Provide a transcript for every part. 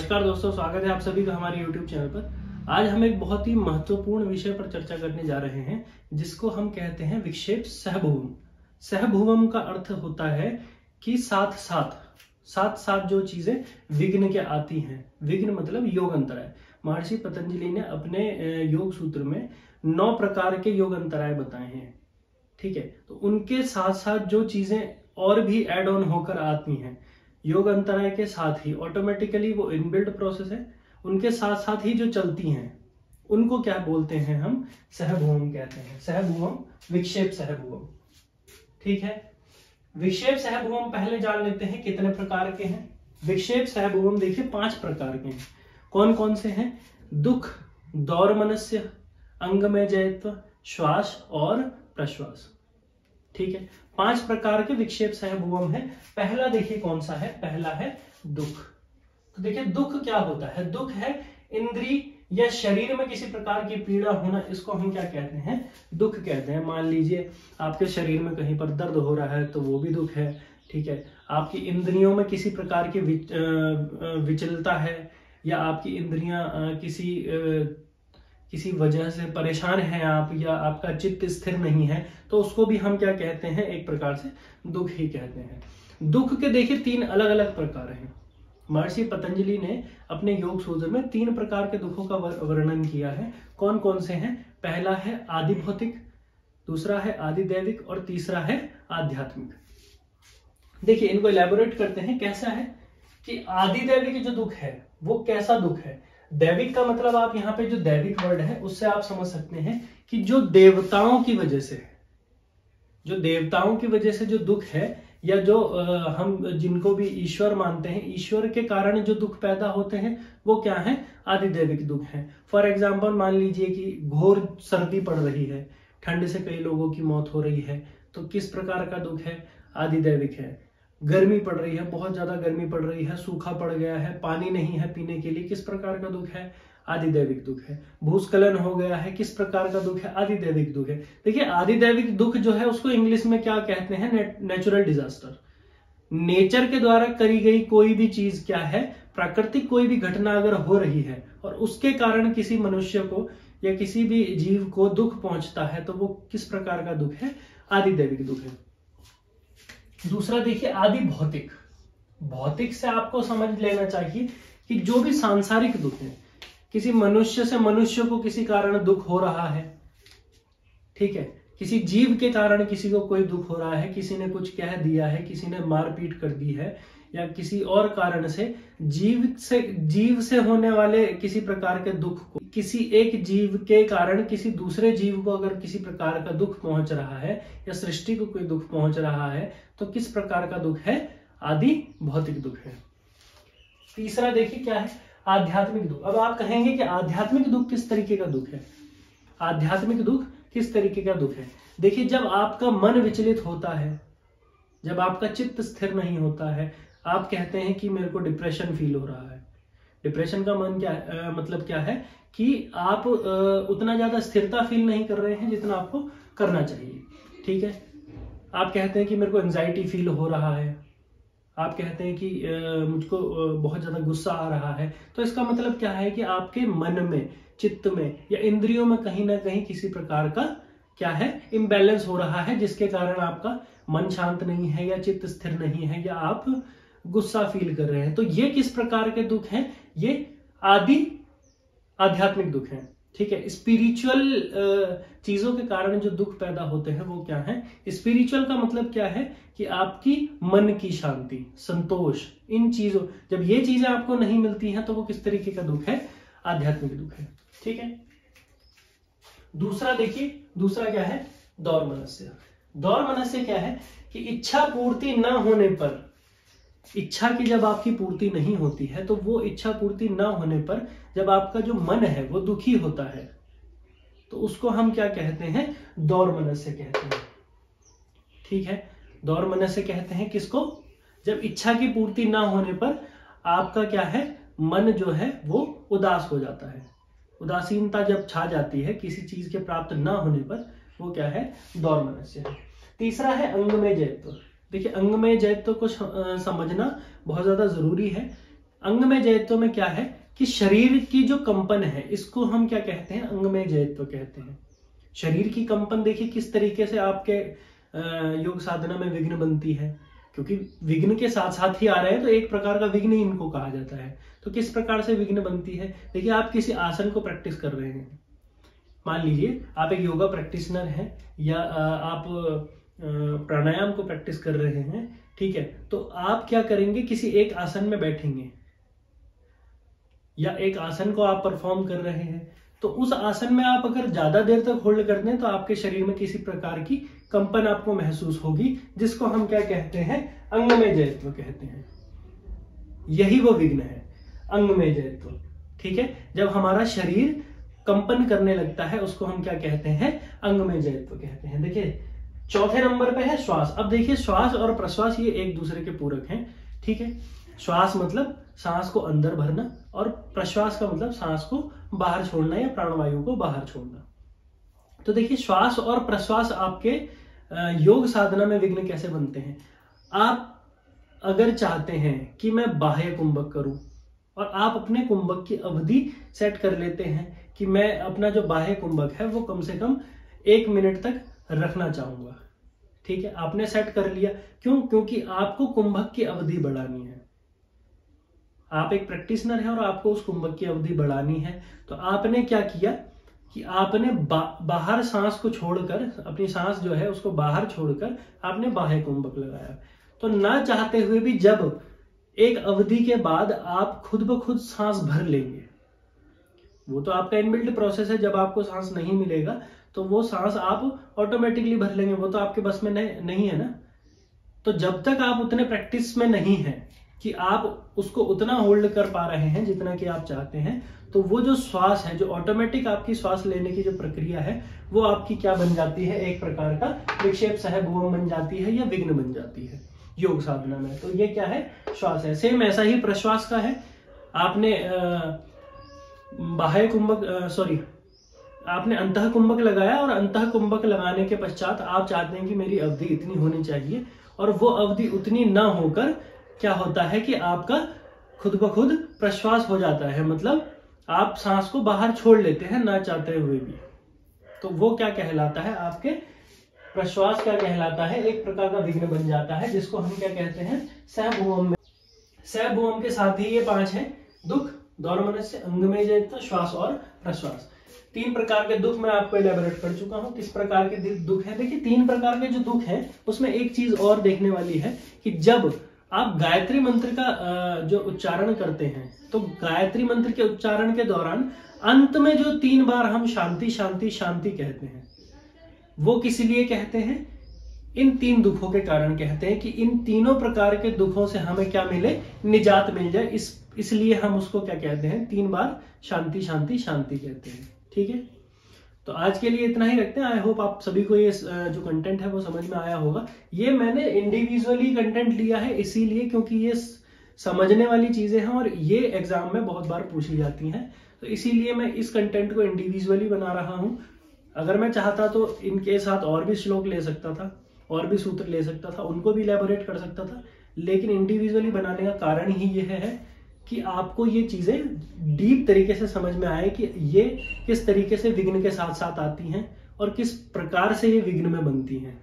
नमस्कार दोस्तों, स्वागत है आप सभी का हमारे YouTube चैनल पर। आज हम एक बहुत ही महत्वपूर्ण विषय पर चर्चा करने जा रहे हैं, जिसको हम कहते हैं विक्षेप सहभुवम। सहभुवम का अर्थ होता है कि साथ साथ जो चीजें विघ्न के आती हैं। विघ्न मतलब योग अंतराय। महर्षि पतंजलि ने अपने योग सूत्र में 9 प्रकार के योग अंतराय बताए हैं। ठीक है, तो उनके साथ साथ जो चीजें और भी एड ऑन होकर आती हैं योग अंतराय के साथ ही, ऑटोमेटिकली वो इनबिल्ट प्रोसेस है, उनके साथ साथ ही जो चलती हैं उनको क्या बोलते हैं, हम सहभुवम कहते हैं। सहभुवम, विक्षेप सहभुवम। ठीक है, विक्षेप सहभुवम पहले जान लेते हैं कितने प्रकार के हैं। विक्षेप सहभुवम देखिए 5 प्रकार के हैं। कौन कौन से हैं? दुख, दौर्मनस्य, अंगमयजयत्व, श्वास और प्रश्वास। ठीक है, 5 प्रकार के विक्षेप सहभुवम है। पहला देखिए कौन सा है? पहला है दुख। तो देखिए दुख क्या होता है? दुख है इंद्रिय या शरीर में किसी प्रकार की पीड़ा होना। इसको हम क्या कहते हैं? दुख कहते हैं। मान लीजिए आपके शरीर में कहीं पर दर्द हो रहा है तो वो भी दुख है। ठीक है, आपकी इंद्रियों में किसी प्रकार की विचलता है, या आपकी इंद्रियां किसी वजह से परेशान हैं आप, या आपका चित्त स्थिर नहीं है, तो उसको भी हम क्या कहते हैं? एक प्रकार से दुख ही कहते हैं। दुख के देखिए 3 अलग अलग प्रकार हैं। महर्षि पतंजलि ने अपने योग सूत्र में 3 प्रकार के दुखों का वर्णन किया है। कौन कौन से हैं? पहला है आदि भौतिक, दूसरा है आदि दैविक और तीसरा है आध्यात्मिक। देखिए इनको इलेबोरेट करते हैं। कैसा है कि आदि दैविक जो दुख है वो कैसा दुख है? दैविक का मतलब आप यहाँ पे जो दैविक वर्ड है उससे आप समझ सकते हैं कि जो देवताओं की वजह से, जो देवताओं की वजह से जो दुख है, या जो हम जिनको भी ईश्वर मानते हैं, ईश्वर के कारण जो दुख पैदा होते हैं वो क्या है? आदिदैविक दुख है। फॉर एग्जाम्पल मान लीजिए कि घोर सर्दी पड़ रही है, ठंड से कई लोगों की मौत हो रही है, तो किस प्रकार का दुख है? आदिदैविक है। गर्मी पड़ रही है, बहुत ज्यादा गर्मी पड़ रही है, सूखा पड़ गया है, पानी नहीं है पीने के लिए, किस प्रकार का दुख है? आदिदैविक दुख है। भूस्खलन हो गया है, किस प्रकार का दुख है? आदिदैविक दुख है। देखिए आदिदैविक दुख जो है उसको इंग्लिश में क्या कहते हैं? Natural disaster. नेचर के द्वारा करी गई कोई भी चीज क्या है? प्राकृतिक कोई भी घटना अगर हो रही है और उसके कारण किसी मनुष्य को या किसी भी जीव को दुख पहुंचता है, तो वो किस प्रकार का दुख है? आदिदैविक दुख है। दूसरा देखिए आदि भौतिक। भौतिक से आपको समझ लेना चाहिए कि जो भी सांसारिक दुख है, किसी मनुष्य से मनुष्य को किसी कारण दुख हो रहा है, ठीक है, किसी जीव के कारण किसी को कोई दुख हो रहा है, किसी ने कुछ कह दिया है, किसी ने मारपीट कर दी है, या किसी और कारण से जीव से होने वाले किसी प्रकार के दुख को, किसी एक जीव के कारण किसी दूसरे जीव को अगर किसी प्रकार का दुख पहुंच रहा है, या सृष्टि को कोई दुख पहुंच रहा है, तो किस प्रकार का दुख है? आदि भौतिक दुख है। तीसरा देखिए क्या है? आध्यात्मिक दुख। अब आप कहेंगे कि आध्यात्मिक दुख किस तरीके का दुख है? आध्यात्मिक दुख किस तरीके का दुख है? देखिए जब आपका मन विचलित होता है, जब आपका चित्त स्थिर नहीं होता है, आप कहते हैं कि मेरे को डिप्रेशन फील हो रहा है। डिप्रेशन का मन क्या मतलब क्या है? कि आप उतना ज्यादा स्थिरता फील नहीं कर रहे हैं जितना आपको करना चाहिए। ठीक है, आप कहते हैं कि मेरे को एंजाइटी फील हो रहा है, आप कहते हैं कि मुझको बहुत ज्यादा गुस्सा आ रहा है, तो इसका मतलब क्या है कि आपके मन में, चित्त में या इंद्रियों में कहीं ना कहीं किसी प्रकार का क्या है? इम्बैलेंस हो रहा है, जिसके कारण आपका मन शांत नहीं है, या चित्त स्थिर नहीं है, या आप गुस्सा फील कर रहे हैं। तो ये किस प्रकार के दुख हैं? ये आध्यात्मिक दुख हैं। ठीक है, स्पिरिचुअल चीजों के कारण जो दुख पैदा होते हैं वो क्या है? स्पिरिचुअल का मतलब क्या है? कि आपकी मन की शांति, संतोष, इन चीजों, जब ये चीजें आपको नहीं मिलती हैं तो वो किस तरीके का दुख है? आध्यात्मिक दुख है। ठीक है, दूसरा देखिए, दूसरा क्या है? दौर्मनस्य। दौर्मनस्य क्या है? कि इच्छा पूर्ति न होने पर, इच्छा की जब आपकी पूर्ति नहीं होती है, तो वो इच्छा पूर्ति न होने पर जब आपका जो मन है वो दुखी होता है, तो उसको हम क्या कहते हैं? दौर्मनस्य कहते हैं। ठीक है, दौर्मनस्य कहते हैं किसको? जब इच्छा की पूर्ति ना होने पर आपका क्या है? मन जो है वो उदास हो जाता है। उदासीनता जब छा जाती है किसी चीज के प्राप्त ना होने पर, वो क्या है? दौर्मनस्य है। तीसरा है अंगमय जयत्व। देखिए अंगमय जयत्व को समझना बहुत ज्यादा जरूरी है। अंगमय जयत्व में क्या है कि शरीर की जो कंपन है इसको हम क्या कहते हैं, अंगमय जयत्व कहते हैं। शरीर की कंपन देखिए किस तरीके से आपके योग साधना में विघ्न बनती है, क्योंकि विघ्न के साथ साथ ही आ रहे हैं तो एक प्रकार का विघ्न ही इनको कहा जाता है। तो किस प्रकार से विघ्न बनती है, देखिए आप किसी आसन को प्रैक्टिस कर रहे हैं, मान लीजिए आप एक योगा प्रैक्टिशनर हैं या आप प्राणायाम को प्रैक्टिस कर रहे हैं, ठीक है, तो आप क्या करेंगे, किसी एक आसन में बैठेंगे या एक आसन को आप परफॉर्म कर रहे हैं, तो उस आसन में आप अगर ज्यादा देर तक होल्ड करते हैं तो आपके शरीर में किसी प्रकार की कंपन आपको महसूस होगी, जिसको हम क्या कहते हैं, अंगमय जयत्व कहते हैं। यही वो विघ्न है, अंगमय जयत्व, ठीक है। जब हमारा शरीर कंपन करने लगता है उसको हम क्या कहते हैं, अंगमय जयत्व कहते हैं। देखिए चौथे नंबर पे है श्वास। अब देखिए श्वास और प्रश्वास ये एक दूसरे के पूरक हैं, ठीक है। श्वास मतलब सांस को अंदर भरना और प्रश्वास का मतलब सांस को बाहर छोड़ना या प्राणवायु को बाहर छोड़ना। तो देखिए श्वास और प्रश्वास आपके योग साधना में विघ्न कैसे बनते हैं। आप अगर चाहते हैं कि मैं बाह्य कुंभक करूं और आप अपने कुंभक की अवधि सेट कर लेते हैं कि मैं अपना जो बाह्य कुंभक है वो कम से कम 1 मिनट तक रखना चाहूंगा, ठीक है, आपने सेट कर लिया। क्यों? क्योंकि आपको कुंभक की अवधि बढ़ानी है। आप एक प्रैक्टिशनर हैं और आपको उस कुंभक की अवधि बढ़ानी है, तो आपने क्या किया कि आपने बाहर सांस को छोड़कर, अपनी सांस जो है उसको बाहर छोड़कर आपने बाह्य कुंभक लगाया। तो ना चाहते हुए भी जब एक अवधि के बाद आप खुद ब खुद सांस भर लेंगे, वो तो आपका इनबिल्ट प्रोसेस है, जब आपको सांस नहीं मिलेगा तो वो सांस आप ऑटोमेटिकली भर लेंगे, वो तो आपके बस में नहीं है ना। तो जब तक आप उतने प्रैक्टिस में नहीं है कि आप उसको उतना होल्ड कर पा रहे हैं जितना कि आप चाहते हैं, तो वो जो श्वास है, जो ऑटोमेटिक आपकी श्वास लेने की जो प्रक्रिया है, वो आपकी क्या बन जाती है, एक प्रकार का विक्षेप सह भूम बन जाती है या विघ्न बन जाती है योग साधना में। तो ये क्या है, श्वास है। सेम ऐसा ही प्रश्वास का है। आपने बाह्य कुंभक आपने अंतः कुंभक लगाया और अंतः कुंभक लगाने के पश्चात आप चाहते हैं कि मेरी अवधि इतनी होनी चाहिए, और वो अवधि उतनी ना होकर क्या होता है कि आपका खुद ब खुद प्रश्वास हो जाता है, मतलब आप सांस को बाहर छोड़ लेते हैं ना चाहते हुए भी। तो वो क्या कहलाता है, आपके प्रश्वास क्या कहलाता है, एक प्रकार का विघ्न बन जाता है, जिसको हम क्या कहते हैं, सहभूम में। सहभूम के साथ ही ये 5 है, दुख, दौर्मनस्य, अंगमय जयत्व, श्वास और प्रश्वास। 3 प्रकार के दुख मैं आपको इलेबोरेट कर चुका हूं। किस प्रकार के दुख है, देखिए 3 प्रकार के जो दुख है उसमें एक चीज और देखने वाली है कि जब आप गायत्री मंत्र का जो उच्चारण करते हैं, तो गायत्री मंत्र के उच्चारण के दौरान अंत में जो 3 बार हम शांति शांति शांति कहते हैं, वो किस लिए कहते हैं, इन 3 दुखों के कारण कहते हैं कि इन तीनों प्रकार के दुखों से हमें क्या मिले, निजात मिल जाए। इसलिए हम उसको क्या कहते हैं, 3 बार शांति शांति शांति कहते हैं, ठीक है। तो आज के लिए इतना ही रखते हैं। आई होप आप सभी को ये जो कंटेंट है वो समझ में आया होगा। ये मैंने इंडिविजुअली कंटेंट लिया है इसीलिए क्योंकि ये समझने वाली चीजें हैं और ये एग्जाम में बहुत बार पूछी जाती हैं, तो इसीलिए मैं इस कंटेंट को इंडिविजुअली बना रहा हूं। अगर मैं चाहता तो इनके साथ और भी श्लोक ले सकता था, और भी सूत्र ले सकता था, उनको भी इलैबोरेट कर सकता था, लेकिन इंडिविजुअली बनाने का कारण ही यह है कि आपको ये चीजें डीप तरीके से समझ में आए कि ये किस तरीके से विघ्न के साथ साथ आती हैं और किस प्रकार से ये विघ्न में बनती हैं,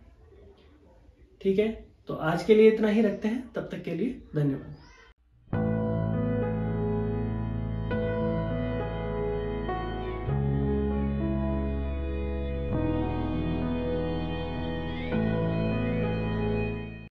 ठीक है। तो आज के लिए इतना ही रखते हैं, तब तक के लिए धन्यवाद।